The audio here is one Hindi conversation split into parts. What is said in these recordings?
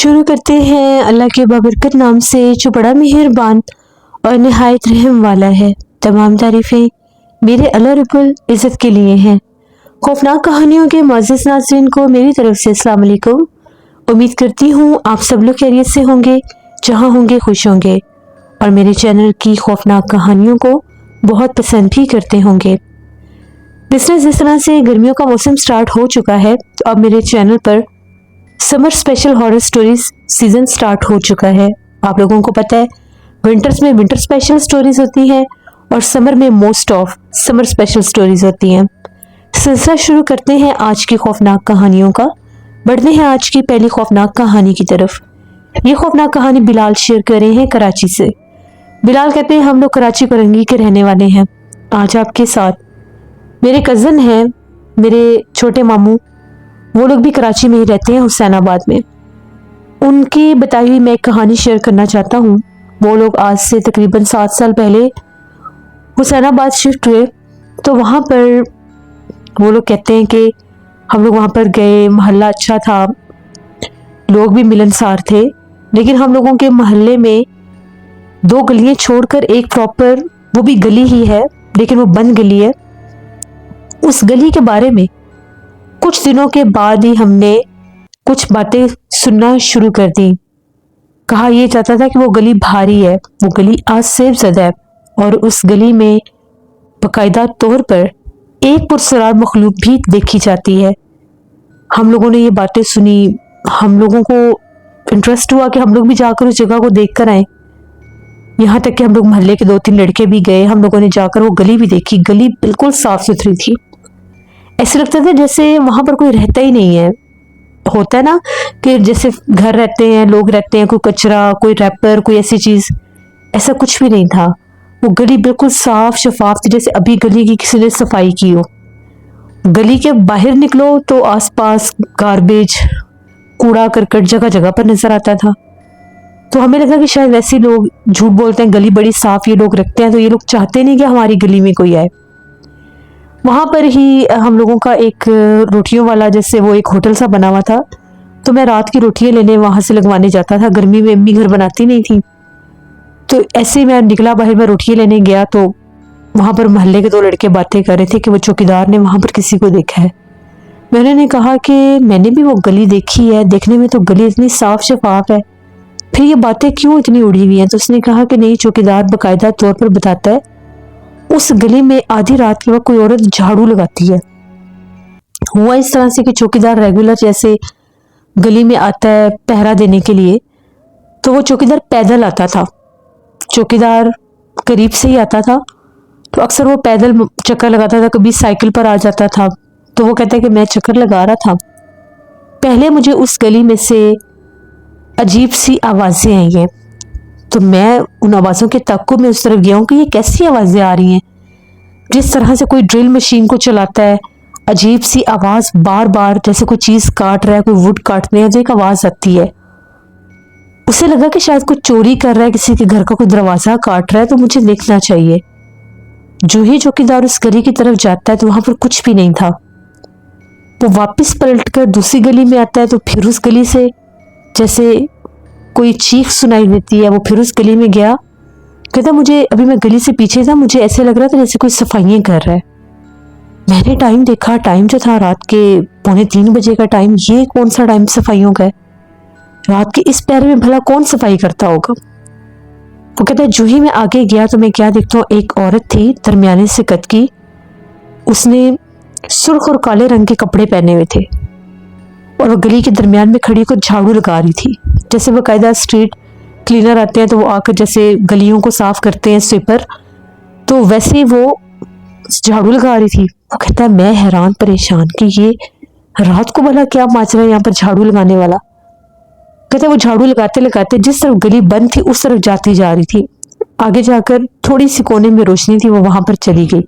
शुरू करते हैं अल्लाह के बाबरकत नाम से जो बड़ा मेहरबान और नहायत रहम वाला है। तमाम तारीफ़ें मेरे अल्लाह रब्बुल इज़्ज़त के लिए हैं। खौफनाक कहानियों के मुअज़्ज़ज़ नाज़रीन को मेरी तरफ से अस्सलाम वालेकुम। उम्मीद करती हूँ आप सब लोग खैरियत से होंगे, जहाँ होंगे खुश होंगे और मेरे चैनल की खौफनाक कहानियों को बहुत पसंद भी करते होंगे। जिस तरह से गर्मियों का मौसम स्टार्ट हो चुका है तो अब मेरे चैनल पर summer special horror stories season start हो चुका है। आप लोगों को पता है विंटर्स में विंटर स्पेशल स्टोरीज होती हैं और समर में most of summer special stories होती हैं। सिलसिला शुरू करते हैं आज की खौफनाक कहानियों का। बढ़ते हैं आज की पहली खौफनाक कहानी की तरफ। ये खौफनाक कहानी बिलाल शेयर कर रहे हैं कराची से। बिलाल कहते हैं हम लोग कराची परंगी के रहने वाले हैं। आज आपके साथ मेरे कज़न हैं, मेरे छोटे मामू, वो लोग भी कराची में ही रहते हैं, हुसैनाबाद में। उनकी बताई हुई मैं एक कहानी शेयर करना चाहता हूँ। वो लोग आज से तकरीबन 7 साल पहले हुसैनाबाद शिफ्ट हुए, तो वहाँ पर वो लोग कहते हैं कि हम लोग वहाँ पर गए, मोहल्ला अच्छा था, लोग भी मिलनसार थे, लेकिन हम लोगों के मोहल्ले में 2 गलियाँ छोड़कर एक प्रॉपर वो भी गली ही है लेकिन वो बंद गली है। उस गली के बारे में कुछ दिनों के बाद ही हमने कुछ बातें सुनना शुरू कर दी। कहा यह जाता था कि वो गली भारी है, वो गली आज से ज़्यादा है और उस गली में बाकायदा तौर पर एक पुरस्कार मखलूक भी देखी जाती है। हम लोगों ने ये बातें सुनी, हम लोगों को इंटरेस्ट हुआ कि हम लोग भी जाकर उस जगह को देख कर आए। यहाँ तक कि हम लोग मोहल्ले के 2-3 लड़के भी गए, हम लोगों ने जाकर वो गली भी देखी। गली बिल्कुल साफ सुथरी थी, ऐसे लगता था जैसे वहां पर कोई रहता ही नहीं है। होता है ना कि जैसे घर रहते हैं, लोग रहते हैं, कोई कचरा, कोई रैपर, कोई ऐसी चीज, ऐसा कुछ भी नहीं था। वो गली बिल्कुल साफ शफाफ थी, जैसे अभी गली की किसी ने सफाई की हो। गली के बाहर निकलो तो आसपास गार्बेज, कूड़ा करकट जगह जगह पर नजर आता था। तो हमें लगा कि शायद वैसे लोग झूठ बोलते हैं, गली बड़ी साफ ये लोग रखते हैं, तो ये लोग चाहते नहीं कि हमारी गली में कोई आए। वहाँ पर ही हम लोगों का एक रोटियों वाला, जैसे वो एक होटल सा बना हुआ था, तो मैं रात की रोटियां लेने वहाँ से लगवाने जाता था। गर्मी में अम्मी घर बनाती नहीं थी, तो ऐसे ही मैं निकला बाहर, मैं रोटियां लेने गया तो वहाँ पर मोहल्ले के 2 लड़के बातें कर रहे थे कि वो चौकीदार ने वहाँ पर किसी को देखा है। मैंने कहा कि मैंने भी वो गली देखी है, देखने में तो गली इतनी साफ शफाफ है, फिर ये बातें क्यों इतनी उड़ी हुई हैं? तो उसने कहा कि नहीं, चौकीदार बाकायदा तौर पर बताता है उस गली में आधी रात के वक्त कोई औरत झाड़ू लगाती है। हुआ इस तरह से कि चौकीदार रेगुलर जैसे गली में आता है पहरा देने के लिए, तो वो चौकीदार पैदल आता था। चौकीदार करीब से ही आता था, तो अक्सर वो पैदल चक्कर लगाता था, कभी साइकिल पर आ जाता था। तो वो कहता है कि मैं चक्कर लगा रहा था, पहले मुझे उस गली में से अजीब सी आवाजें आई हैं। तो मैं उन आवाज़ों के तक्को में उस तरफ गया हूँ कि ये कैसी आवाज़ें आ रही हैं। जिस तरह से कोई ड्रिल मशीन को चलाता है, अजीब सी आवाज़ बार बार, जैसे कोई चीज़ काट रहा है, कोई वुड काटने है, तो एक आवाज़ आती है। उसे लगा कि शायद कोई चोरी कर रहा है, किसी के घर का कोई दरवाज़ा काट रहा है, तो मुझे देखना चाहिए। जो ही चौकीदार उस गली की तरफ जाता है तो वहाँ पर कुछ भी नहीं था। वो वापस पलट कर दूसरी गली में आता है, तो फिर उस गली से जैसे कोई चीख सुनाई देती है। वो फिर उस गली में गया, कहता मुझे, अभी मैं गली से पीछे था, मुझे ऐसे लग रहा था जैसे कोई सफाइयाँ कर रहा है। मैंने टाइम देखा, टाइम जो था रात के 2:45 बजे का टाइम। ये कौन सा टाइम सफाइयों का है? रात के इस पहर में भला कौन सफाई करता होगा? वो कहता है जो ही मैं आगे गया तो मैं क्या देखता हूँ, एक औरत थी दरमियाने से कद की, उसने सुर्ख और काले रंग के कपड़े पहने हुए थे और वो गली के दरमियान में खड़ी होकर झाड़ू लगा रही थी। जैसे बाकायदा स्ट्रीट क्लीनर आते हैं तो वो आकर जैसे गलियों को साफ करते हैं स्वीपर, तो वैसे ही वो झाड़ू लगा रही थी। वो कहता है मैं हैरान परेशान कि ये रात को भला क्या माजरा है यहाँ पर झाड़ू लगाने वाला। कहता है वो झाड़ू लगाते लगाते जिस तरफ गली बंद थी उस तरफ जाती जा रही थी। आगे जाकर थोड़ी सी कोने में रोशनी थी, वो वहां पर चली गई।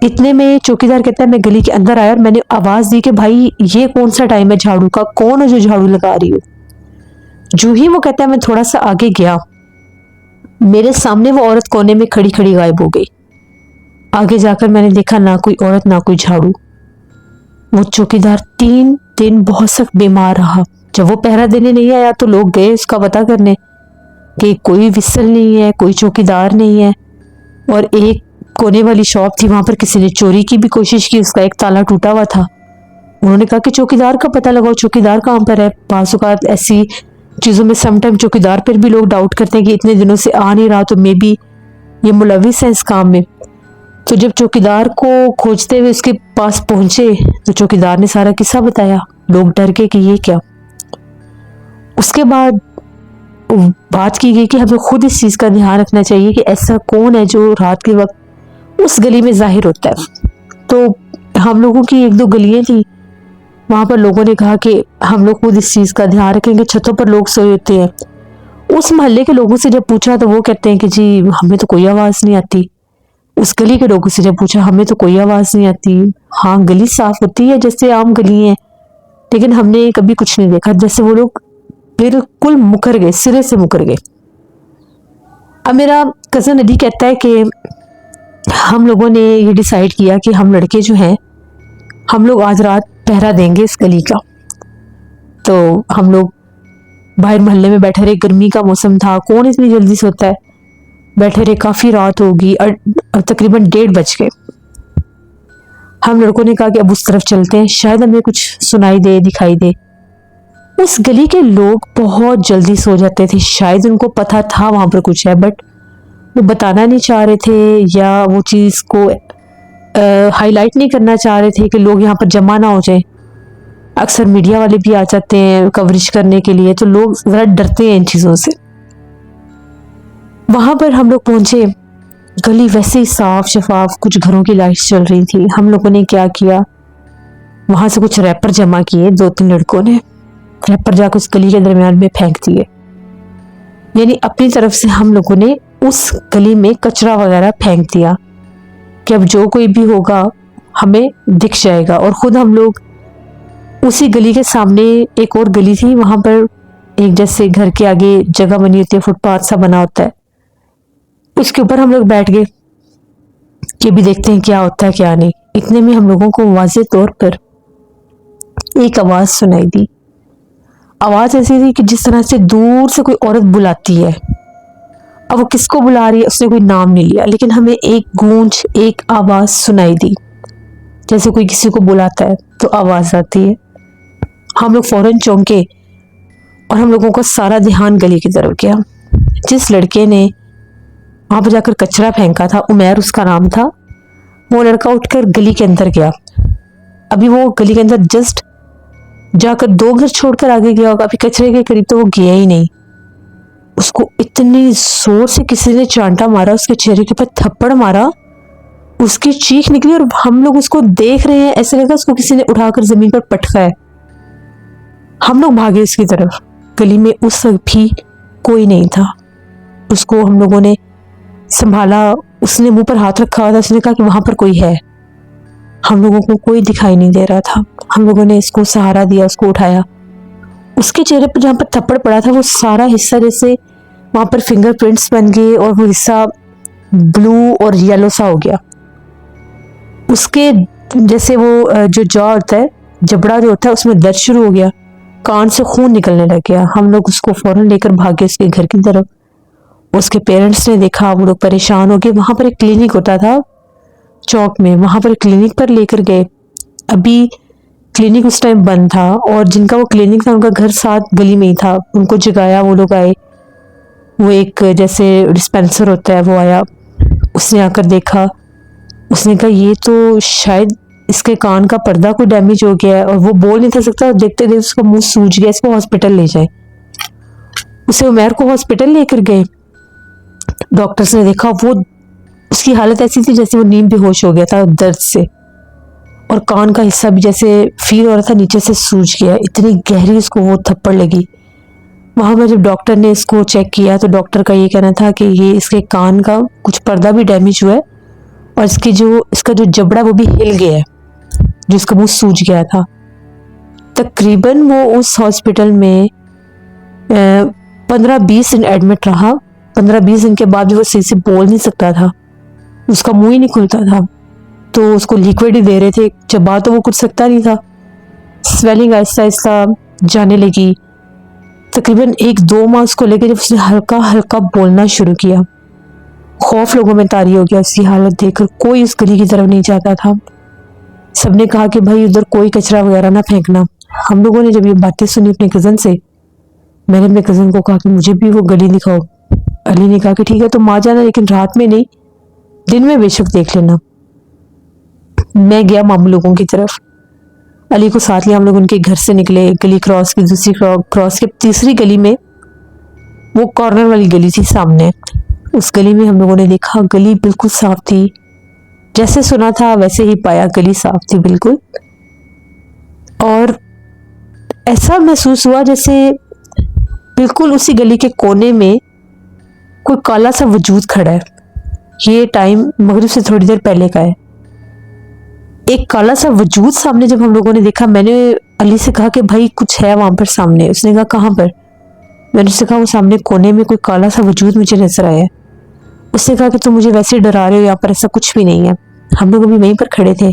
इतने में चौकीदार कहता है मैं गली के अंदर आया और मैंने आवाज दी कि भाई ये कौन सा टाइम है झाड़ू का, कौन है जो झाड़ू लगा रही हो? जो ही वो कहता है मैं थोड़ा सा आगे गया, मेरे सामने वो औरत कोने में खड़ी खड़ी गायब हो गई। आगे जाकर मैंने देखा ना कोई औरत ना कोई झाड़ू। वो चौकीदार 3 दिन बहुत सख्त बीमार रहा, जब वो पहरा देने नहीं आया तो लोग गए उसका पता करने कि कोई विसल नहीं है, कोई चौकीदार नहीं है। और एक कोने वाली शॉप थी, वहां पर किसी ने चोरी की भी कोशिश की, उसका एक ताला टूटा हुआ था। उन्होंने कहा कि चौकीदार का पता लगाओ, चौकीदार कहाँ पर है। बाज़ औक़ात ऐसी चीज़ों में समटाइम चौकीदार पर भी लोग डाउट करते हैं कि इतने दिनों से आ नहीं रहा तो मे बी ये मुलविस है इस काम में। तो जब चौकीदार को खोजते हुए उसके पास पहुंचे तो चौकीदार ने सारा किस्सा बताया। लोग डर गए कि ये क्या। उसके बाद बात की गई कि हमें खुद इस चीज़ का ध्यान रखना चाहिए कि ऐसा कौन है जो रात के वक्त उस गली में जाहिर होता है। तो हम लोगों की एक दो गलियां थी, वहाँ पर लोगों ने कहा कि हम लोग खुद इस चीज़ का ध्यान रखेंगे। छतों पर लोग सोए होते हैं। उस मोहल्ले के लोगों से जब पूछा तो वो कहते हैं कि जी हमें तो कोई आवाज़ नहीं आती। उस गली के लोगों से जब पूछा, हमें तो कोई आवाज़ नहीं आती। हाँ, गली साफ होती है जैसे आम गली है, लेकिन हमने कभी कुछ नहीं देखा। जैसे वो लोग बिल्कुल मुकर गए, सिरे से मुकर गए। अब मेरा कज़न अली कहता है कि हम लोगों ने ये डिसाइड किया कि हम लड़के जो हैं, हम लोग आज रात पहरा देंगे इस गली का। तो हम लोग बाहर मोहल्ले में बैठे रहे, गर्मी का मौसम था, कौन इतनी जल्दी सोता है। बैठे रहे, काफ़ी रात होगी और तकरीबन 1:30 बज गए। हम लड़कों ने कहा कि अब उस तरफ चलते हैं, शायद हमें कुछ सुनाई दे, दिखाई दे। उस गली के लोग बहुत जल्दी सो जाते थे। शायद उनको पता था वहां पर कुछ है, बट वो बताना नहीं चाह रहे थे या वो चीज़ को हाईलाइट नहीं करना चाह रहे थे कि लोग यहाँ पर जमा ना हो जाए। अक्सर मीडिया वाले भी आ जाते हैं कवरेज करने के लिए, तो लोग ज़रा डरते हैं इन चीज़ों से। वहां पर हम लोग पहुंचे, गली वैसे ही साफ शफाफ, कुछ घरों की लाइट्स चल रही थी। हम लोगों ने क्या किया, वहां से कुछ रैपर जमा किए, 2-3 लड़कों ने रैपर जाकर उस गली के दरमियान में फेंक दिए। यानी अपनी तरफ से हम लोगों ने उस गली में कचरा वगैरह फेंक दिया कि अब जो कोई भी होगा हमें दिख जाएगा। और खुद हम लोग उसी गली के सामने एक और गली थी, वहां पर एक जैसे घर के आगे जगह बनी होती है, फुटपाथ सा बना होता है, उसके ऊपर हम लोग बैठ गए कि भी देखते हैं क्या होता है क्या नहीं। इतने में हम लोगों को वाज़े तौर पर एक आवाज़ सुनाई दी। आवाज़ ऐसी थी कि जिस तरह से दूर से कोई औरत बुलाती है। अब वो किसको बुला रही है उसने कोई नाम नहीं लिया, लेकिन हमें एक गूंज, एक आवाज़ सुनाई दी, जैसे कोई किसी को बुलाता है तो आवाज़ आती है। हम लोग फौरन चौंके और हम लोगों का सारा ध्यान गली की तरफ गया। जिस लड़के ने वहां पर जाकर कचरा फेंका था, उमैर उसका नाम था, वो लड़का उठकर गली के अंदर गया। अभी वो गली के अंदर जस्ट जाकर 2 घर छोड़कर आगे गया होगा, अभी कचरे के करीब तो वो गया ही नहीं। उसको इतनी जोर से किसी ने चांटा मारा, उसके चेहरे के ऊपर थप्पड़ मारा, उसकी चीख निकली और हम लोग उसको देख रहे हैं, ऐसे लगा उसको किसी ने उठाकर जमीन पर पटका है। हम लोग भागे उसकी तरफ। गली में उस वक्त भी कोई नहीं था। उसको हम लोगों ने संभाला, उसने मुंह पर हाथ रखा हुआ था, उसने कहा कि वहां पर कोई है। हम लोगों को कोई दिखाई नहीं दे रहा था। हम लोगों ने इसको सहारा दिया, उसको उठाया। उसके चेहरे पर जहाँ पर थप्पड़ पड़ा था वो सारा हिस्सा जैसे वहां पर फिंगरप्रिंट्स बन गए और वो हिस्सा ब्लू और येलो सा हो गया। उसके जैसे वो जो जॉ होता है, जबड़ा जो होता है, उसमें दर्द शुरू हो गया, कान से खून निकलने लग गया। हम लोग उसको फौरन लेकर भागे उसके घर की तरफ। उसके पेरेंट्स ने देखा, वो लोग परेशान हो गए। वहां पर एक क्लिनिक होता था चौक में, वहां पर क्लिनिक पर लेकर गए। अभी क्लिनिक उस टाइम बंद था और जिनका वो क्लिनिक था उनका घर साथ गली में ही था। उनको जगाया, वो लोग आए। वो एक जैसे डिस्पेंसर होता है वो आया, उसने आकर देखा। उसने कहा ये तो शायद इसके कान का पर्दा कोई डैमेज हो गया है और वो बोल नहीं था सकता। देखते देखते उसका मुंह सूज गया, इसको हॉस्पिटल ले जाए। उसे उमैर को हॉस्पिटल लेकर गए। डॉक्टर्स ने देखा वो उसकी हालत ऐसी थी जैसे वो नींद बेहोश हो गया था दर्द से, और कान का हिस्सा भी जैसे फील हो रहा था नीचे से सूज गया। इतनी गहरी उसको वो थप्पड़ लगी। वहां पर जब डॉक्टर ने इसको चेक किया तो डॉक्टर का ये कहना था कि ये इसके कान का कुछ पर्दा भी डैमेज हुआ है और इसका जो जबड़ा वो भी हिल गया है, जो इसका मुंह सूज गया था। तकरीबन वो उस हॉस्पिटल में 15-20 दिन एडमिट रहा। 15-20 दिन के बाद भी वो सही से बोल नहीं सकता था, उसका मुंह ही नहीं खुलता था। तो उसको लिक्विड ही दे रहे थे, चबा तो वो कुछ सकता नहीं था। स्वेलिंग आहिस्ता आहिस्ता जाने लगी। तकरीबन 1-2 माह उसको लेकर जब उसने हल्का हल्का बोलना शुरू किया, खौफ लोगों में तारी हो गया। उसकी हालत देखकर कोई उस गली की तरफ नहीं जाता था। सबने कहा कि भाई उधर कोई कचरा वगैरह ना फेंकना। हम लोगों ने जब ये बातें सुनी अपने कज़न से, मैंने अपने कज़न को कहा कि मुझे भी वो गली दिखाओ। अली ने कहा कि ठीक है तुम आ जाना, लेकिन रात में नहीं, दिन में बेशक देख लेना। मैं गया मामू लोगों की तरफ, अली को साथ लिया। हम लोग उनके घर से निकले, गली क्रॉस की, दूसरी क्रॉस के तीसरी गली में वो कॉर्नर वाली गली थी सामने। उस गली में हम लोगों ने देखा गली बिल्कुल साफ थी, जैसे सुना था वैसे ही पाया, गली साफ थी बिल्कुल। और ऐसा महसूस हुआ जैसे बिल्कुल उसी गली के कोने में कोई काला सा वजूद खड़ा है। ये टाइम मगरिब से थोड़ी देर पहले का है। एक काला सा वजूद सामने जब हम लोगों ने देखा, मैंने अली से कहा कि भाई कुछ है वहां पर सामने। उसने कहा कहाँ पर? मैंने उससे कहा वो सामने कोने में कोई काला सा वजूद मुझे नजर आया। उसने कहा कि तुम मुझे वैसे डरा रहे हो, यहाँ पर ऐसा कुछ भी नहीं है। हम लोग अभी वहीं पर खड़े थे,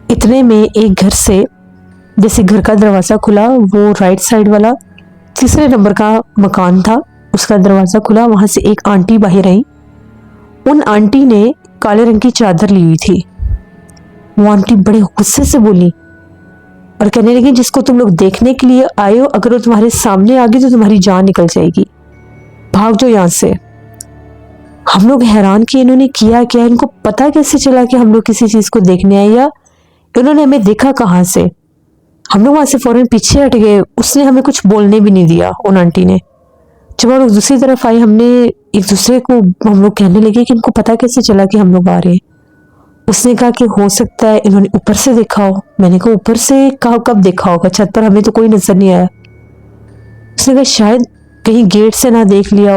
इतने में एक घर से जैसे घर का दरवाजा खुला, वो राइट साइड वाला तीसरे नंबर का मकान था, उसका दरवाजा खुला। वहां से एक आंटी बाहर आई। उन आंटी ने काले रंग की चादर ली हुई थी। वो आंटी बड़े गुस्से से बोली और कहने लगी जिसको तुम लोग देखने के लिए आए हो, अगर वो तुम्हारे सामने आ गई तो तुम्हारी जान निकल जाएगी, भाग जाओ यहाँ से। हम लोग हैरान कि इन्होंने किया क्या, इनको पता कैसे चला कि हम लोग किसी चीज को देखने आए, या इन्होंने हमें देखा कहाँ से। हम लोग वहां से फौरन पीछे हट गए। उसने हमें कुछ बोलने भी नहीं दिया उन आंटी ने। जब हम लोग दूसरी तरफ आए, हमने एक दूसरे को हम लोग कहने लगे कि इनको पता कैसे चला कि हम लोग आ रहे हैं। उसने कहा कि हो सकता है इन्होंने ऊपर से देखा हो। मैंने कहा ऊपर से कहा, कब देखा होगा? छत पर हमें तो कोई नजर नहीं आया। उसने कहा शायद कहीं गेट से ना देख लिया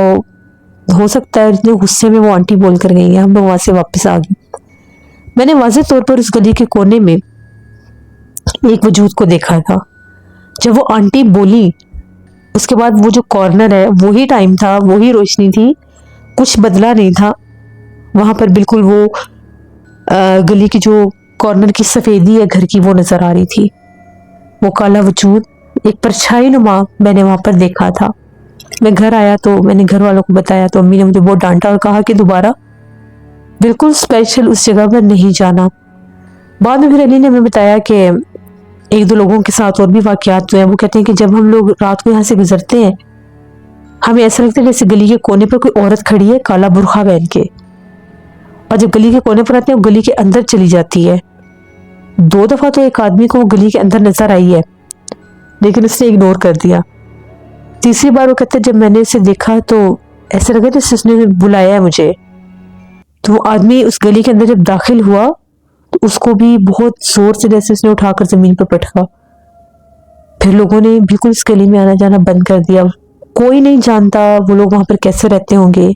हो सकता है। इतने गुस्से में वो आंटी बोल कर गई है। हम लोग वहां से वापस आ गए। मैंने वाज़ेह तौर पर उस गली के कोने में एक वजूद को देखा था। जब वो आंटी बोली उसके बाद वो जो कॉर्नर है, वही टाइम था, वही रोशनी थी, कुछ बदला नहीं था वहां पर। बिल्कुल वो गली की जो कॉर्नर की सफेदी है घर की, वो नजर आ रही थी। वो काला वजूद एक परछाई नुमा मैंने वहां पर देखा था। मैं घर आया तो मैंने घर वालों को बताया, तो अम्मी ने मुझे बहुत डांटा और कहा कि दोबारा बिल्कुल स्पेशल उस जगह पर नहीं जाना। बाद में फिर अली ने हमें बताया कि 1-2 लोगों के साथ और भी वाकयात हुए हैं। वो कहते हैं कि जब हम लोग रात को यहाँ से गुजरते हैं, हमें ऐसा लगता है जैसे गली के कोने पर कोई औरत खड़ी है काला बुरखा पहन के, और जब गली के कोने पर आते हैं वो गली के अंदर चली जाती है। 2 दफा तो एक आदमी को वो गली के अंदर नजर आई है, लेकिन उसने इग्नोर कर दिया। तीसरी बार वो कहते हैं जब मैंने उसे देखा तो ऐसा लगा जैसे उसने बुलाया है मुझे। तो वो आदमी उस गली के अंदर जब दाखिल हुआ तो उसको भी बहुत जोर से जैसे उसने उठाकर जमीन पर पटका। फिर लोगों ने बिल्कुल इस गली में आना जाना बंद कर दिया। कोई नहीं जानता वो लोग वहां पर कैसे रहते होंगे।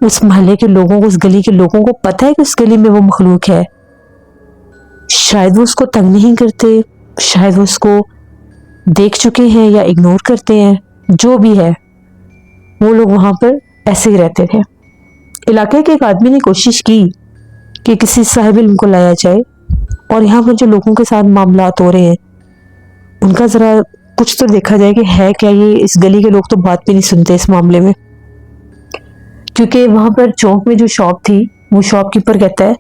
उस मोहल्ले के लोगों को, उस गली के लोगों को पता है कि उस गली में वो मखलूक है। शायद वो उसको तंग नहीं करते, शायद वो उसको देख चुके हैं या इग्नोर करते हैं। जो भी है, वो लोग वहां पर ऐसे ही रहते थे। इलाके के एक आदमी ने कोशिश की कि किसी साहिब इल्म को लाया जाए, और यहाँ पर जो लोगों के साथ मामलात हो रहे हैं उनका जरा कुछ तो देखा जाए कि है क्या ये। इस गली के लोग तो बात भी नहीं सुनते इस मामले में, क्योंकि वहां पर चौक में जो शॉप थी, वो शॉपकीपर कहता है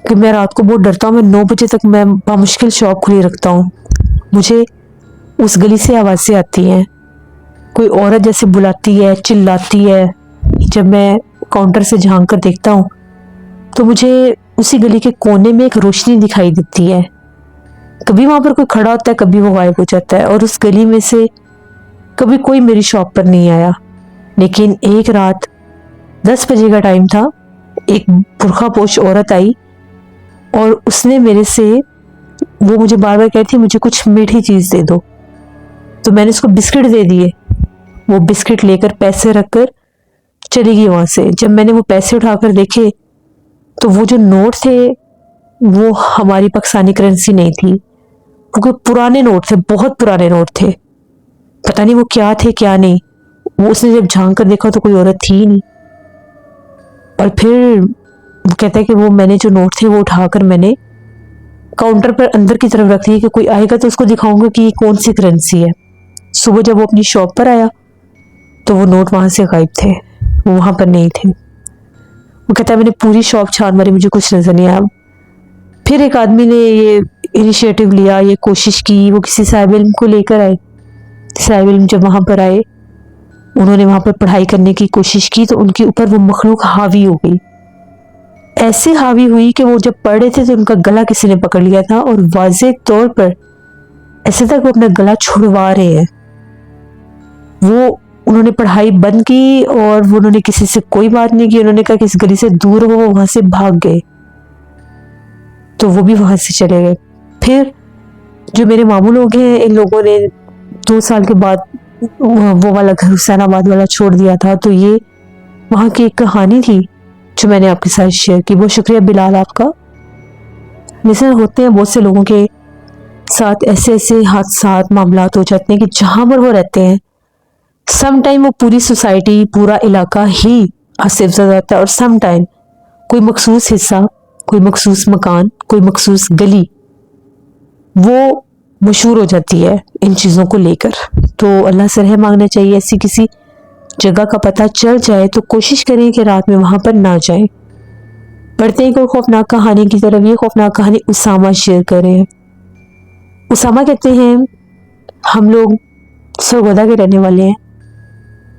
कि मैं रात को बहुत डरता हूँ, मैं 9 बजे तक मैं बामुश्किल शॉप खुली रखता हूँ। मुझे उस गली से आवाज़ें आती हैं, कोई औरत जैसे बुलाती है, चिल्लाती है। जब मैं काउंटर से झांक कर देखता हूँ तो मुझे उसी गली के कोने में एक रोशनी दिखाई देती है। कभी वहां पर कोई खड़ा होता है, कभी वो गायब हो जाता है। और उस गली में से कभी कोई मेरी शॉप पर नहीं आया। लेकिन एक रात 10 बजे का टाइम था, एक बुरखापोश औरत आई और उसने मेरे से, वो मुझे बार बार कहती मुझे कुछ मीठी चीज दे दो, तो मैंने उसको बिस्किट दे दिए। वो बिस्किट लेकर पैसे रखकर चली गई वहां से। जब मैंने वो पैसे उठाकर देखे तो वो जो नोट थे वो हमारी पाकिस्तानी करेंसी नहीं थी, क्योंकि पुराने नोट थे, बहुत पुराने नोट थे। पता नहीं वो क्या थे क्या नहीं। वो उसने जब झांक कर देखा तो कोई औरत थी ही नहीं। और फिर वो कहता है कि वो मैंने जो नोट थे वो उठाकर मैंने काउंटर पर अंदर की तरफ रख दिए कि कोई आएगा तो उसको दिखाऊंगा कि ये कौन सी करेंसी है। सुबह जब वो अपनी शॉप पर आया तो वो नोट वहाँ से गायब थे, वो वहाँ पर नहीं थे। वो कहता है मैंने पूरी शॉप छान मारी, मुझे कुछ नजर नहीं आया। फिर एक आदमी ने ये इनिशिएटिव लिया, ये कोशिश की, वो किसी साहिब इल्म को लेकर आए। साहिब इल्म जब वहाँ पर आए, उन्होंने वहाँ पर पढ़ाई करने की कोशिश की तो उनके ऊपर वो मखलूक हावी हो गई। ऐसे हावी हुई कि वो जब पढ़ रहे थे तो उनका गला किसी ने पकड़ लिया था और वाज़ेह तौर पर ऐसे तक वो अपना गला छुड़वा रहे हैं। वो उन्होंने पढ़ाई बंद की और वो उन्होंने किसी से कोई बात नहीं की। उन्होंने कहा कि इस गली से दूर हो, वहां से भाग गए। तो वो भी वहां से चले गए। फिर जो मेरे मामू लोग हैं, इन लोगों ने 2 साल के बाद वो वाला घर हुसैनाबाद वाला छोड़ दिया था। तो ये वहाँ की एक कहानी थी जो मैंने आपके साथ शेयर की। बहुत शुक्रिया बिलाल आपका। जैसे होते हैं बहुत से लोगों के साथ ऐसे ऐसे हादसा मामलात हो जाते हैं कि जहां पर वो रहते हैं सम टाइम वो पूरी सोसाइटी, पूरा इलाका ही आसिफ जाता है और सम टाइम कोई मखसूस हिस्सा, कोई मखसूस मकान, कोई मखसूस गली वो मशहूर हो जाती है इन चीज़ों को लेकर। तो अल्लाह से रहम मांगना चाहिए, ऐसी किसी जगह का पता चल जाए तो कोशिश करें कि रात में वहां पर ना जाएं। बढ़ते हैं कोई खौफनाक कहानी की तरफ। ये खौफनाक कहानी उसामा शेयर कर रहे हैं। उसामा कहते हैं हम लोग सरगोदा के रहने वाले हैं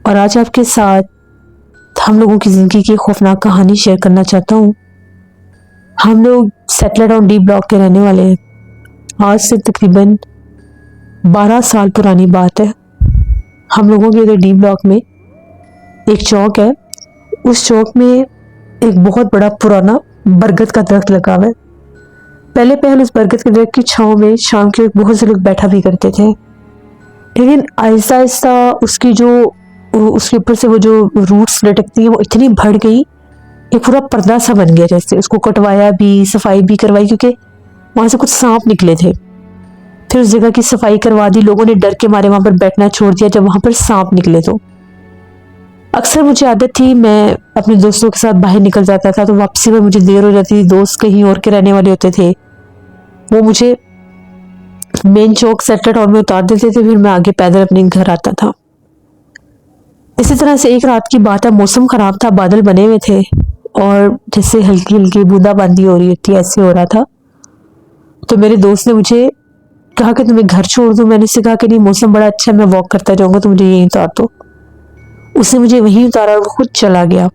और आज आपके साथ हम लोगों की ज़िंदगी की खौफनाक कहानी शेयर करना चाहता हूँ। हम लोग सेटलर डाउन डी ब्लॉक के रहने वाले हैं। आज से तकरीबन 12 साल पुरानी बात है। हम लोगों के इधर डी ब्लॉक में एक चौक है। उस चौक में एक बहुत बड़ा पुराना बरगद का दरख्त लगा हुआ है। पहले उस बरगद के दरख्त की छांव में शाम के बहुत से लोग बैठा भी करते थे, लेकिन आहिस्ता आहिस्ता उसके ऊपर से वो जो रूट्स लटकती है वो इतनी बढ़ गई, एक पूरा पर्दा सा बन गया। जैसे उसको कटवाया भी, सफाई भी करवाई, क्योंकि वहां से कुछ सांप निकले थे। फिर उस जगह की सफाई करवा दी। लोगों ने डर के मारे वहां पर बैठना छोड़ दिया जब वहां पर सांप निकले। तो अक्सर मुझे आदत थी, मैं अपने दोस्तों के साथ बाहर निकल जाता था तो वापसी में मुझे देर हो जाती थी। दोस्त कहीं और के रहने वाले होते थे, वो मुझे मेन चौक सेटलर टाउन में उतार देते थे, फिर मैं आगे पैदल अपने घर आता था। इसी तरह से एक रात की बात है, मौसम खराब था, बादल बने हुए थे और जैसे हल्की हल्की बूंदाबांदी हो रही थी, ऐसे हो रहा था। तो मेरे दोस्त ने मुझे कहा कि तुम्हें घर छोड़ दूं। मैंने उससे कहा कि नहीं, मौसम बड़ा अच्छा है, मैं वॉक करता जाऊंगा, तो मुझे यहीं उतार दो। उसने मुझे वहीं उतारा और वो खुद चला गया।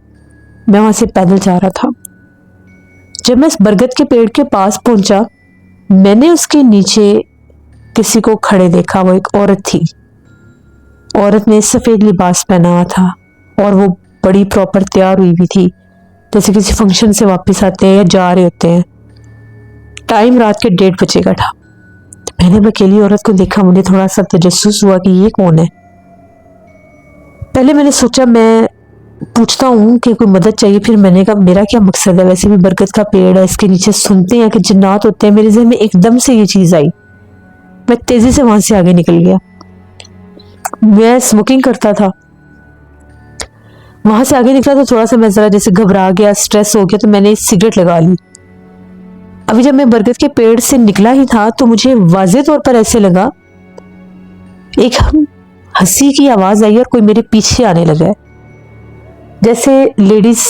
मैं वहां से पैदल जा रहा था। जब मैं इस बरगद के पेड़ के पास पहुंचा, मैंने उसके नीचे किसी को खड़े देखा। वो एक औरत थी। औरत ने सफेद लिबास पहना हुआ था और वो बड़ी प्रॉपर तैयार हुई भी थी, जैसे किसी फंक्शन से वापस आते हैं या जा रहे होते हैं। टाइम रात के 1:30 बजे का था। मैंने अकेली औरत को देखा, मुझे थोड़ा सा तजस्सुस हुआ कि ये कौन है। पहले मैंने सोचा मैं पूछता हूँ कि कोई मदद चाहिए, फिर मैंने कहा मेरा क्या मकसद है, वैसे भी बरगद का पेड़ है, इसके नीचे सुनते हैं कि जिन्नात होते हैं। मेरे ज़हन में एकदम से ये चीज़ आई। मैं तेजी से वहां से आगे निकल गया। मैं स्मोकिंग करता था। वहां से आगे निकला तो थोड़ा सा मैं जरा जैसे घबरा गया, स्ट्रेस हो गया, तो मैंने सिगरेट लगा ली। अभी जब मैं बरगद के पेड़ से निकला ही था तो मुझे वाज़ेह तौर पर ऐसे लगा, एक हंसी की आवाज आई और कोई मेरे पीछे आने लगा है। जैसे लेडीज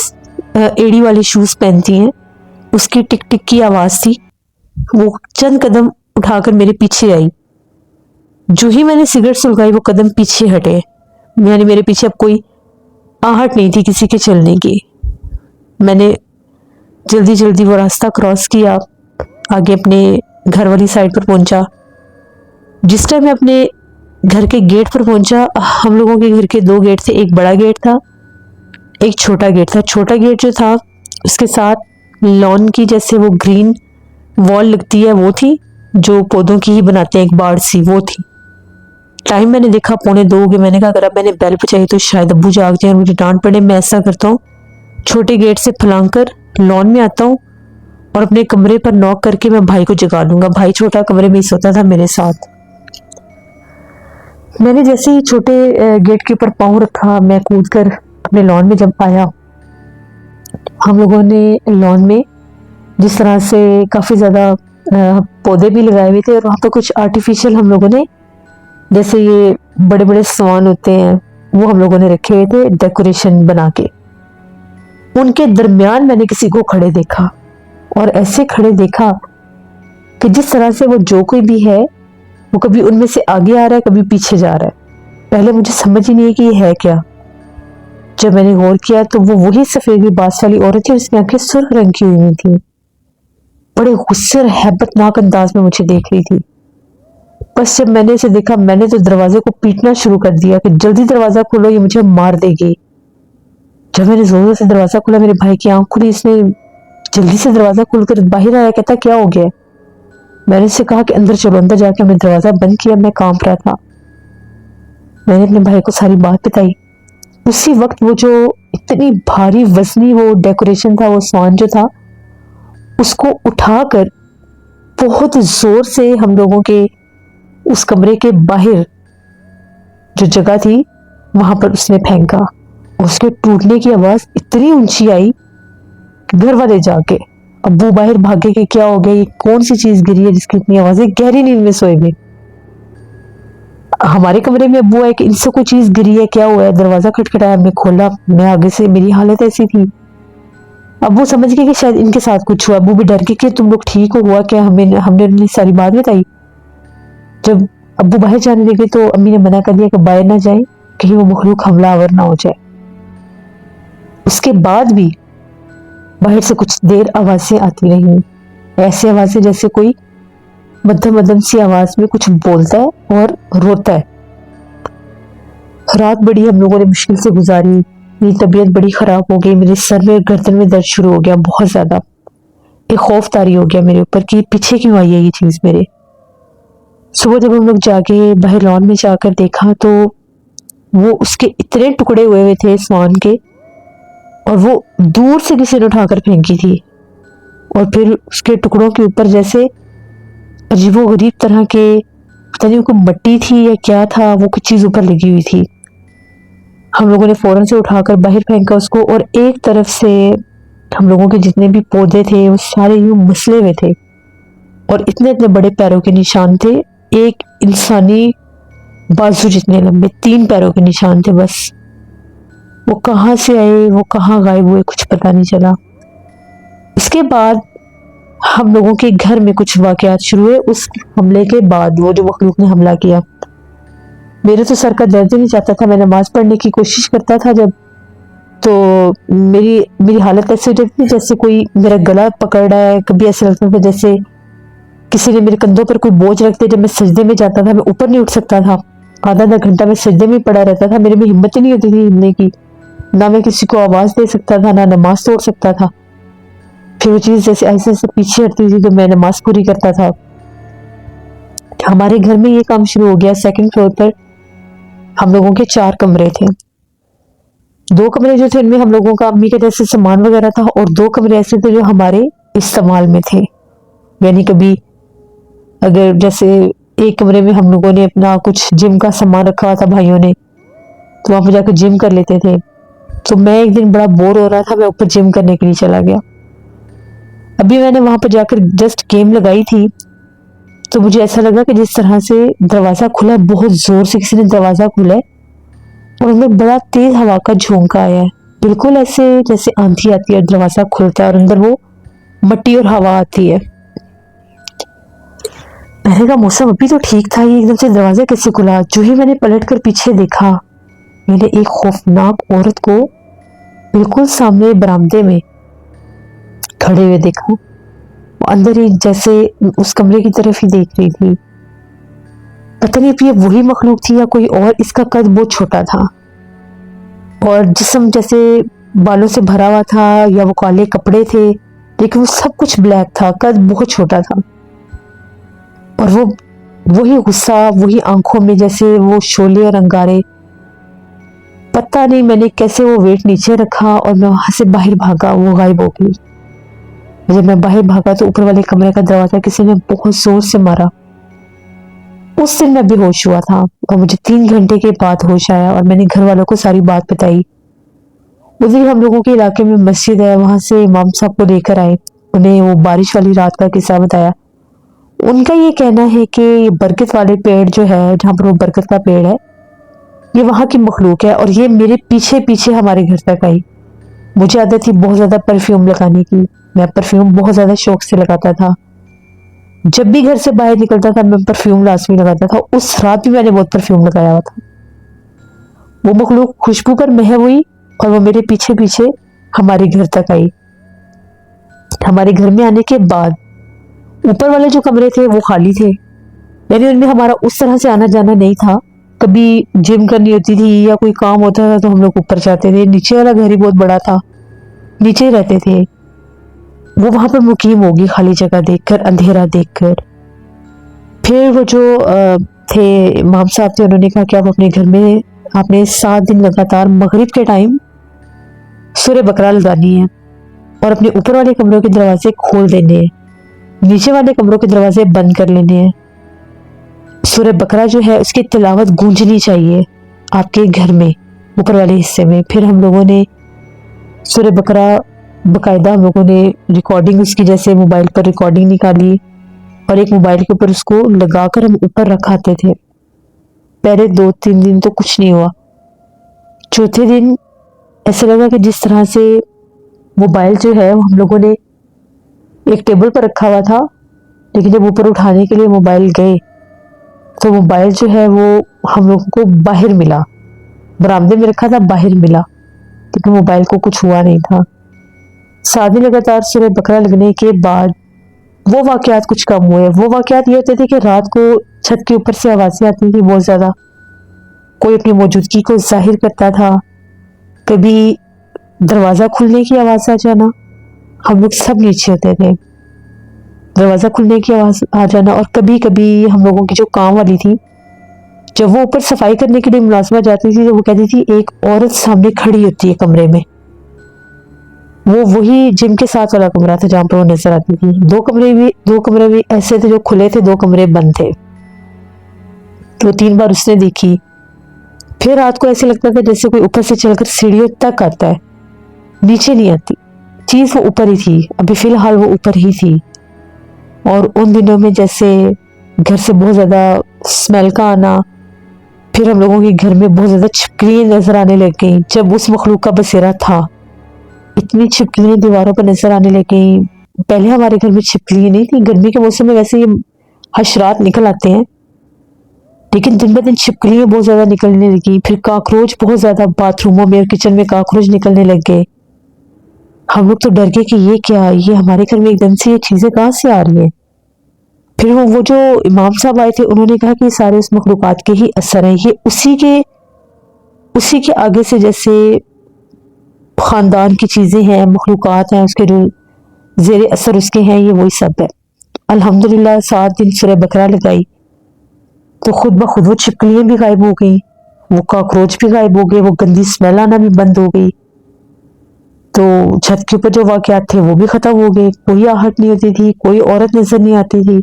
एड़ी वाले शूज पहनती हैं, उसकी टिक टिक की आवाज थी। वो चंद कदम उठाकर मेरे पीछे आई। जो ही मैंने सिगरेट सुलगाई, वो कदम पीछे हटे। यानी मेरे पीछे अब कोई आहट नहीं थी किसी के चलने की। मैंने जल्दी जल्दी वो रास्ता क्रॉस किया, आगे अपने घर वाली साइड पर पहुंचा। जिस टाइम मैं अपने घर के गेट पर पहुंचा, हम लोगों के घर के 2 गेट थे। एक बड़ा गेट था, एक छोटा गेट था। छोटा गेट जो था उसके साथ लॉन की जैसे वो ग्रीन वॉल लगती है वो थी, जो पौधों की ही बनाते हैं, एक बाड़ सी वो थी। टाइम मैंने देखा 1:45 हो गए। मैंने कहा अगर अब मैंने बेल बजाई तो शायद अब्बू जाग जाए और मुझे डांट पड़े। मैं ऐसा करता हूँ, छोटे गेट से फलांग कर लॉन में आता हूँ और अपने कमरे पर नॉक करके मैं भाई को जगा दूंगा। भाई छोटा कमरे में ही सोता था मेरे साथ। मैंने जैसे ही छोटे गेट के ऊपर पाँव रखा, मैं कूद कर अपने लॉन में जब आया। हम लोगों ने लॉन में जिस तरह से काफ़ी ज़्यादा पौधे भी लगाए हुए थे और वहाँ पर कुछ आर्टिफिशियल हम लोगों ने जैसे ये बड़े बड़े सामान होते हैं वो हम लोगों ने रखे हुए थे डेकोरेशन बना के। उनके दरमियान मैंने किसी को खड़े देखा, और ऐसे खड़े देखा कि जिस तरह से वो जो कोई भी है वो कभी उनमें से आगे आ रहा है, कभी पीछे जा रहा है। पहले मुझे समझ ही नहीं है कि ये है क्या। जब मैंने गौर किया तो वो वही सफेद लिबास वाली औरत थी, उसकी आंखें सुर्ख रंग की हुई थी, बड़े गुस्से और हैबतनाक अंदाज में मुझे देख रही थी। बस जब मैंने इसे देखा, मैंने तो दरवाजे को पीटना शुरू कर दिया कि जल्दी दरवाजा खोलो, ये मुझे मार देगी। जब मैंने जोरों से दरवाजा खोला, मेरे भाई की आंख खुली, इसने जल्दी से दरवाजा खोलकर बाहर आया, कहता क्या हो गया। मैंने उससे कहा कि अंदर चलो। अंदर जाके हमने दरवाजा बंद किया। मैं कांप रहा था। मैंने अपने भाई को सारी बात बताई। उसी वक्त वो जो इतनी भारी वजनी वो डेकोरेशन था, वो सामान जो था, उसको उठाकर बहुत जोर से हम लोगों के उस कमरे के बाहर जो जगह थी वहां पर उसने फेंका। उसके टूटने की आवाज इतनी ऊंची आई कि घर वाले जाके अब वो बाहर भागे कि क्या हो गया, ये कौन सी चीज गिरी है जिसकी इतनी आवाजें। गहरी नींद में सोए हुए हमारे कमरे में अब्बू आए कि इनसे कोई चीज गिरी है, क्या हुआ है। दरवाजा खटखटाया, हमने खोला। मैं आगे से, मेरी हालत ऐसी थी। अब्बू समझ गए कि शायद इनके साथ कुछ हुआ। अब्बू भी डर गए कि तुम लोग ठीक हो, हुआ क्या। हमने उन्हें सारी बात बताई। जब अब्बू बाहर जाने लगे तो अम्मी ने मना कर दिया कि बाहर ना जाए, कहीं वो मखलूक हमलावर ना हो जाए। उसके बाद भी बाहर से कुछ देर आवाजें आती रही, ऐसी आवाजें जैसे कोई मध्यम मध्यम सी आवाज में कुछ बोलता है और रोता है। रात बड़ी हम लोगों ने मुश्किल से गुजारी। मेरी तबीयत बड़ी खराब हो गई, मेरे सर में गर्दन में दर्द शुरू हो गया बहुत ज्यादा। एक खौफ तारी हो गया मेरे ऊपर कि पीछे क्यों आई है ये चीज मेरे। सुबह जब हम लोग जाके बाहर लॉन में जाकर देखा तो वो उसके इतने टुकड़े हुए हुए थे सामान के, और वो दूर से किसी ने उठाकर फेंकी थी। और फिर उसके टुकड़ों के ऊपर जैसे अजीबोगरीब तरह के, पता नहीं कोई मट्टी थी या क्या था, वो कुछ चीज ऊपर लगी हुई थी। हम लोगों ने फौरन से उठाकर बाहर फेंका उसको, और एक तरफ से हम लोगों के जितने भी पौधे थे वो सारे यूं मसले हुए थे, और इतने इतने बड़े पैरों के निशान थे, एक इंसानी बाजू जितने लंबे, 3 पैरों के निशान थे बस। वो कहाँ से आए, वो कहाँ गायब हुए, कुछ पता नहीं चला। इसके बाद हम लोगों के घर में कुछ वाकयात शुरू हुए। उस हमले के बाद, वो जो मखलूक ने हमला किया, मेरे तो सर का दर्द ही नहीं जाता था। मैं नमाज पढ़ने की कोशिश करता था जब, तो मेरी हालत ऐसी हो जाती थी जैसे कोई मेरा गला पकड़ रहा है। कभी ऐसा लगता था जैसे किसी ने मेरे कंधों पर कोई बोझ रख दिया। जब मैं सजदे में जाता था, मैं ऊपर नहीं उठ सकता था। आधा आधा घंटा मैं सजदे में पड़ा रहता था। मेरे में हिम्मत ही नहीं होती थी हिलने की। ना मैं किसी को आवाज दे सकता था, ना नमाज तोड़ सकता था। फिर वो चीज जैसे ऐसे ऐसे पीछे हटती थी तो मैं नमाज पूरी करता था। हमारे घर में ये काम शुरू हो गया। सेकंड फ्लोर पर हम लोगों के 4 कमरे थे। 2 कमरे जो थे उनमें हम लोगों का अम्मी के जैसे सामान वगैरह था, और 2 कमरे ऐसे थे जो हमारे इस्तेमाल में थे। यानी कभी अगर जैसे एक कमरे में हम लोगों ने अपना कुछ जिम का सामान रखा हुआ था भाइयों ने, तो वहां पर जाकर जिम कर लेते थे। तो मैं एक दिन बड़ा बोर हो रहा था, मैं ऊपर जिम करने के लिए चला गया। अभी मैंने वहां पर जाकर जस्ट गेम लगाई थी तो मुझे ऐसा लगा कि जिस तरह से दरवाजा खुला, बहुत जोर से किसी ने दरवाजा खोला है, और उसमें बड़ा तेज हवा का झोंका आया है, बिल्कुल ऐसे जैसे आंधी आती है, दरवाजा खुलता है और अंदर वो मट्टी और हवा आती है। पहले का मौसम अभी तो ठीक था, ये एकदम से दरवाजा कैसे खुला। जो ही मैंने पलट कर पीछे देखा, मैंने एक खौफनाक औरत को बिल्कुल सामने बरामदे में खड़े हुए देखा। वो अंदर ही जैसे उस कमरे की तरफ ही देख रही थी। पता नहीं अब ये वही मखलूक थी या कोई और। इसका कद बहुत छोटा था और जिस्म जैसे बालों से भरा हुआ था, या वो काले कपड़े थे, लेकिन वो सब कुछ ब्लैक था। कद बहुत छोटा था, और वो वही गुस्सा, वही आंखों में जैसे वो शोले और अंगारे। पता नहीं मैंने कैसे वो वेट नीचे रखा और मैं वहां से बाहर भागा। वो गायब हो गई। जब मैं बाहर भागा तो ऊपर वाले कमरे का दरवाजा किसी ने बहुत जोर से मारा। उस दिन मैं बेहोश हुआ था और मुझे 3 घंटे के बाद होश आया, और मैंने घर वालों को सारी बात बताई। उधर हम लोगों के इलाके में मस्जिद है, वहां से इमाम साहब को लेकर आए। उन्हें वो बारिश वाली रात का किस्सा बताया। उनका ये कहना है कि ये बरगद वाले पेड़ जो है, जहाँ पर वो बरगद का पेड़ है, ये वहाँ की मखलूक है और ये मेरे पीछे पीछे हमारे घर तक आई। मुझे आदत थी बहुत ज़्यादा परफ्यूम लगाने की। मैं परफ्यूम बहुत ज़्यादा शौक से लगाता था। जब भी घर से बाहर निकलता था मैं परफ्यूम लाजमी लगाता था। उस रात भी मैंने बहुत परफ्यूम लगाया हुआ था। वो मखलूक खुशबू पर महव हुई और वो मेरे पीछे पीछे हमारे घर तक आई। हमारे घर में आने के बाद ऊपर वाले जो कमरे थे वो खाली थे, यानी उनमें हमारा उस तरह से आना जाना नहीं था। कभी जिम करनी होती थी या कोई काम होता था तो हम लोग ऊपर जाते थे। नीचे वाला घर ही बहुत बड़ा था, नीचे ही रहते थे। वो वहां पर मुकीम होगी खाली जगह देखकर, अंधेरा देखकर। फिर वो जो थे इमाम साहब थे, उन्होंने कहा कि आप अपने घर में आपने 7 दिन लगातार मगरिब के टाइम सूरह बकरा लगानी है और अपने ऊपर वाले कमरों के दरवाजे खोल देने हैं, नीचे वाले कमरों के दरवाजे बंद कर लेने हैं। सूरह बकरा जो है उसकी तिलावत गूंजनी चाहिए आपके घर में ऊपर वाले हिस्से में। फिर हम लोगों ने सूरह बकरा बाकायदा हम लोगों ने रिकॉर्डिंग उसकी, जैसे मोबाइल पर रिकॉर्डिंग निकाली और एक मोबाइल के ऊपर उसको लगाकर हम ऊपर रखाते थे। पहले 2-3 दिन तो कुछ नहीं हुआ। चौथे दिन ऐसा लगा कि जिस तरह से मोबाइल जो है हम लोगों ने एक टेबल पर रखा हुआ था, लेकिन जब ऊपर उठाने के लिए मोबाइल गए तो मोबाइल जो है वो हम लोगों को बाहर मिला। बरामदे में रखा था, बाहर मिला, क्योंकि मोबाइल को कुछ हुआ नहीं था। 7 दिन लगातार सूरह बकरा लगने के बाद वो वाकयात कुछ कम हुए। वो वाकयात ये होते थे कि रात को छत के ऊपर से आवाज़ें आती थी बहुत ज़्यादा, कोई अपनी मौजूदगी को जाहिर करता था। कभी दरवाज़ा खुलने की आवाज़ आ जाना, हम लोग सब नीचे होते थे, दरवाज़ा खुलने की आवाज़ आ जाना। और कभी कभी हम लोगों की जो काम वाली थी, जब वो ऊपर सफाई करने के लिए मुलाजमा जाती थी तो वो कहती थी एक औरत सामने खड़ी होती है कमरे में। वो वही जिम के साथ वाला कमरा था जहाँ पर वो नजर आती थी। 2 कमरे भी ऐसे थे जो खुले थे, 2 कमरे बंद थे। तो 3 बार उसने देखी। फिर रात को ऐसे लगता था जैसे कोई ऊपर से चलकर सीढ़ियों तक आता है, नीचे नहीं आती। चीज वो ऊपर ही थी, अभी फिलहाल वो ऊपर ही थी। और उन दिनों में जैसे घर से बहुत ज्यादा स्मेल का आना, फिर हम लोगों के घर में बहुत ज्यादा छिपकलियां नजर आने लग गई। जब उस मखलूक का बसेरा था, इतनी छिपकलियां दीवारों पर नजर आने लग गई। पहले हमारे घर में छिपकलियां नहीं थी, गर्मी के मौसम में वैसे ये हशरात निकल आते हैं, लेकिन दिन ब दिन छिपकलियां बहुत ज्यादा निकलने लगी। फिर काकरोच बहुत ज्यादा बाथरूमों में और किचन में काकरोच निकलने लग गए। हम लोग तो डर गए कि ये क्या, ये हमारे घर में एकदम से ये चीजें कहाँ से आ रही हैं। फिर वो जो इमाम साहब आए थे उन्होंने कहा कि ये सारे उस मखलूकात के ही असर हैं, ये उसी के आगे से जैसे खानदान की चीजें हैं, मखलूकात हैं, उसके जो जेर असर उसके हैं, ये वही सब है। अल्हम्दुलिल्लाह 7 दिन सूरह बकरा लगाई तो खुद ब खुद वो छिपकलियां भी गायब हो गई, वो कॉकरोच भी गायब हो गए, वो गंदी स्मेल आना भी बंद हो गई। तो छत के ऊपर जो वाकयात थे वो भी खत्म हो गए, कोई आहट नहीं होती थी, कोई औरत नजर नहीं आती थी।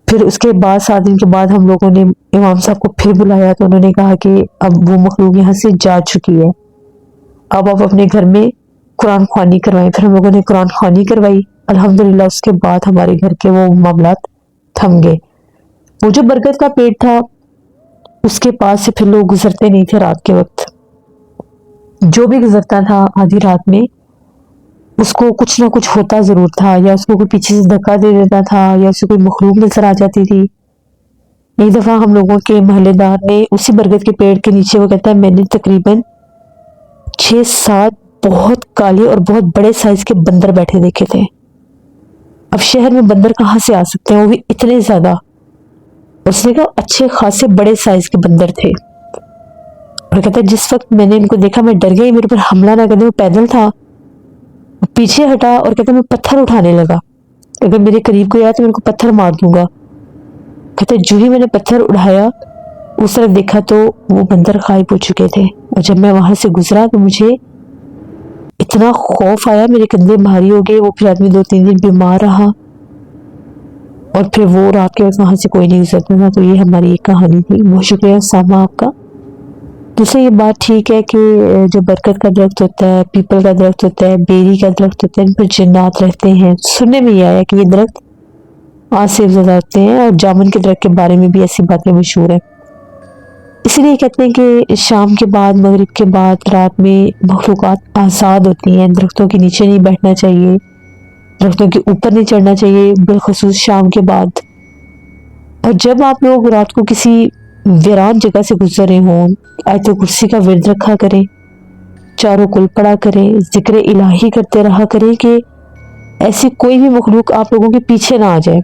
फिर उसके बाद 7 दिन के बाद हम लोगों ने इमाम साहब को फिर बुलाया तो उन्होंने कहा कि अब वो मखलूक यहाँ से जा चुकी है, अब आप अपने घर में कुरान ख्वानी करवाएं। फिर हम लोगों ने कुरान ख्वानी करवाई। अल्हम्दुलिल्लाह उसके बाद हमारे घर के वो मामलात थम गए। वो जो बरगद का पेड़ था उसके पास से फिर लोग गुजरते नहीं थे रात के वक्त। जो भी गुजरता था आधी रात में उसको कुछ ना कुछ होता जरूर था, या उसको कोई पीछे से धक्का दे देता था, या उसको कोई मखलूक नजर आ जाती थी। एक दफा हम लोगों के मोहल्लेदार ने उसी बरगद के पेड़ के नीचे, वो कहता है मैंने तकरीबन 6-7 बहुत काले और बहुत बड़े साइज के बंदर बैठे देखे थे। अब शहर में बंदर कहाँ से आ सकते हैं, वो भी इतने ज्यादा। उसने कहा अच्छे खासे बड़े साइज के बंदर थे। और कहता है जिस वक्त मैंने इनको देखा मैं डर गई, मेरे पर हमला ना कर दे। वो पैदल था, पीछे हटा और कहता मैं पत्थर उठाने लगा, अगर मेरे करीब कोई आया तो मैं उनको पत्थर मार दूंगा। कहते जो ही मैंने पत्थर उठाया उस तरफ देखा तो वो बंदर गायब हो चुके थे। और जब मैं वहां से गुजरा तो मुझे इतना खौफ आया, मेरे कंधे भारी हो गए। वो फिर आदमी 2-3 दिन बीमार रहा और फिर वो रात के वक्त वहां से कोई नहीं गुजरता था। तो ये हमारी एक कहानी थी। बहुत शुक्रिया सामा आपका। दूसरी ये बात ठीक है कि जो बरगद का दरख्त होता है, पीपल का दरख्त होता है, बेरी का दरख्त होता है, इन पर जिन्नात रहते हैं। सुनने में ये आया कि ये दरख्त आसिफ ज़्यादा होते हैं, और जामुन के दरख्त के बारे में भी ऐसी बातें मशहूर हैं। इसलिए कहते हैं कि शाम के बाद, मगरिब के बाद, रात में मखलूक़ात आज़ाद होती हैं। दरख्तों के नीचे नहीं बैठना चाहिए, दरख्तों के ऊपर नहीं चढ़ना चाहिए, बिलखुसूस शाम के बाद। और जब आप लोग रात को किसी वीरान जगह से गुजर रहे हों, आयत कुर्सी का विर्द रखा करें, चारों कुल पढ़ा करें, जिक्र इलाही करते रहा करें कि ऐसी कोई भी मखलूक आप लोगों के पीछे ना आ जाए।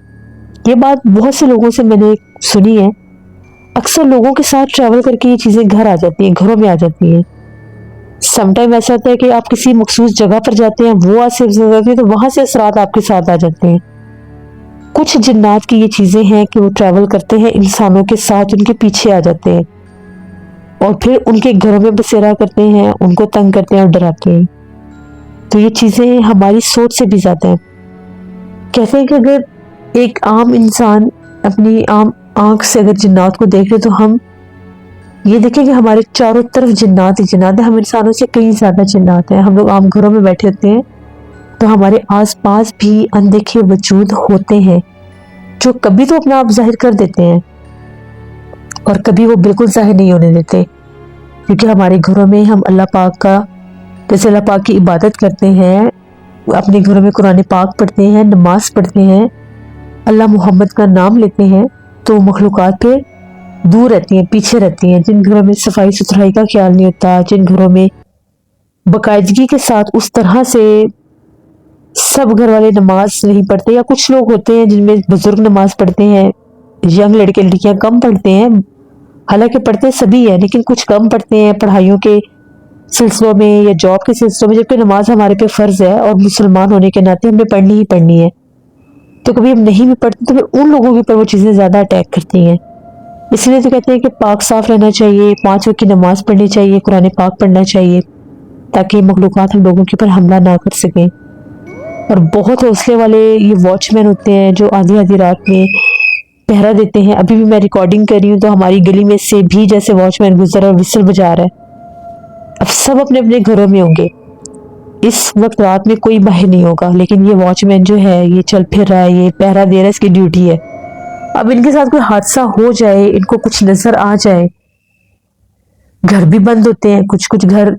ये बात बहुत से लोगों से मैंने सुनी है। अक्सर लोगों के साथ ट्रैवल करके ये चीज़ें घर आ जाती हैं, घरों में आ जाती हैं। समटाइम ऐसा होता है कि आप किसी मखसूस जगह पर जाते हैं, वो आसिफ जाती है, तो वहां से असरात आपके साथ आ जाते हैं। कुछ जिन्नात की ये चीज़ें हैं कि वो ट्रैवल करते हैं इंसानों के साथ, उनके पीछे आ जाते हैं और फिर उनके घरों में बसेरा करते हैं, उनको तंग करते हैं और डराते हैं। तो ये चीज़ें हमारी सोच से भी ज़्यादा हैं। कहते हैं कि अगर एक आम इंसान अपनी आम आंख से अगर जिन्नात को देख ले, तो हम ये देखें कि हमारे चारों तरफ जिन्नात ही जिन्नात है। हम इंसानों से कहीं ज़्यादा जिन्नात हैं। हम लोग आम घरों में बैठे होते हैं, तो हमारे आसपास भी अनदेखे वजूद होते हैं जो कभी तो अपना आप जाहिर कर देते हैं और कभी वो बिल्कुल जाहिर नहीं होने देते। क्योंकि हमारे घरों में हम अल्लाह पाक का, जैसे अल्लाह पाक की इबादत करते हैं, अपने घरों में कुरान पाक पढ़ते हैं, नमाज पढ़ते हैं, अल्लाह मोहम्मद का नाम लेते हैं, तो मखलूक़ात पे दूर रहती हैं, पीछे रहती हैं। जिन घरों में सफाई सुथराई का ख्याल नहीं होता, जिन घरों में बाकायदगी के साथ उस तरह से सब घर वाले नमाज नहीं पढ़ते, या कुछ लोग होते हैं जिनमें बुजुर्ग नमाज पढ़ते हैं, यंग लड़के लड़कियां कम पढ़ते हैं। हालांकि पढ़ते सभी है, लेकिन कुछ कम पढ़ते हैं पढ़ाइयों के सिलसिलों में या जॉब के सिलसिलों में, जबकि नमाज हमारे पे फर्ज है और मुसलमान होने के नाते हमें पढ़नी ही पढ़नी है। तो कभी हम नहीं भी पढ़ते तो फिर उन लोगों के ऊपर वो चीज़ें ज़्यादा अटैक करती हैं। इसलिए तो कहते हैं कि पाक साफ रहना चाहिए, 5 वक्त की नमाज पढ़नी चाहिए, कुरान पाक पढ़ना चाहिए, ताकि मखलूक़ात हम लोगों के ऊपर हमला ना कर सकें। और बहुत हौसले वाले ये वॉचमैन होते हैं जो आधी आधी रात में पहरा देते हैं। अभी भी मैं रिकॉर्डिंग कर रही हूँ तो हमारी गली में से भी जैसे वॉचमैन गुजर और विसल बजा रहा है। अब सब अपने अपने घरों में होंगे, इस वक्त रात में कोई बाहर नहीं होगा, लेकिन ये वॉचमैन जो है ये चल फिर रहा है, ये पहरा दे रहा है, इसकी ड्यूटी है। अब इनके साथ कोई हादसा हो जाए, इनको कुछ नजर आ जाए, घर भी बंद होते हैं, कुछ कुछ घर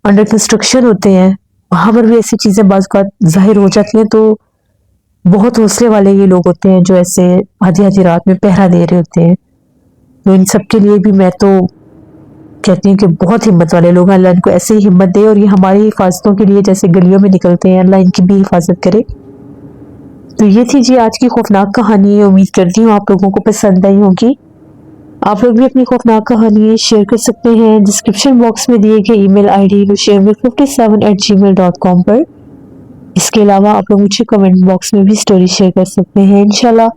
अंडर कंस्ट्रक्शन होते हैं, वहां पर भी ऐसी चीजें बाज़ जाहिर हो जाती हैं। तो बहुत हौसले वाले ये लोग होते हैं जो ऐसे आधी आधी रात में पहरा दे रहे होते हैं। तो इन सब के लिए भी मैं तो कहती हूँ कि बहुत हिम्मत वाले लोग हैं। अल्लाह इनको ऐसे ही हिम्मत दे, और ये हमारी हिफाजतों के लिए जैसे गलियों में निकलते हैं, अल्लाह इनकी भी हिफाजत करे। तो ये थी जी आज की खौफनाक कहानी। उम्मीद करती हूँ आप लोगों को पसंद आई होगी। आप लोग भी अपनी खौफनाक कहानी शेयर कर सकते हैं डिस्क्रिप्शन बॉक्स में दिए गए ईमेल आईडी nushirmir57@gmail.com पर। इसके अलावा आप लोग मुझे कमेंट बॉक्स में भी स्टोरी शेयर कर सकते हैं। इंशाल्लाह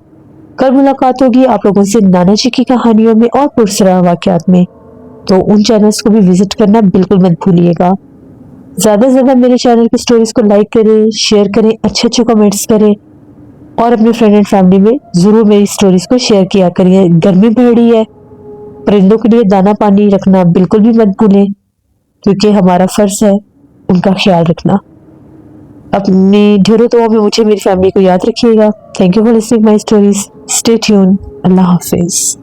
कल मुलाकात होगी आप लोगों से नाना जी की कहानियों में और पुरसरा वाक़यात में। तो उन चैनल्स को भी विजिट करना बिल्कुल मत भूलिएगा। ज़्यादा से ज़्यादा मेरे चैनल की स्टोरीज को लाइक करें, शेयर करें, अच्छे अच्छे कमेंट्स करें, और अपने फ्रेंड एंड फैमिली में ज़रूर मेरी स्टोरीज को शेयर किया करिए। गर्मी बढ़ रही है, परिंदों के लिए दाना पानी रखना बिल्कुल भी मत भूलें, क्योंकि हमारा फ़र्ज है उनका ख्याल रखना। अपनी ढेरों दुआओं में मुझे, मेरी फैमिली को याद रखिएगा। Thank you for listening my stories. Stay tune. अल्लाह हाफिज़।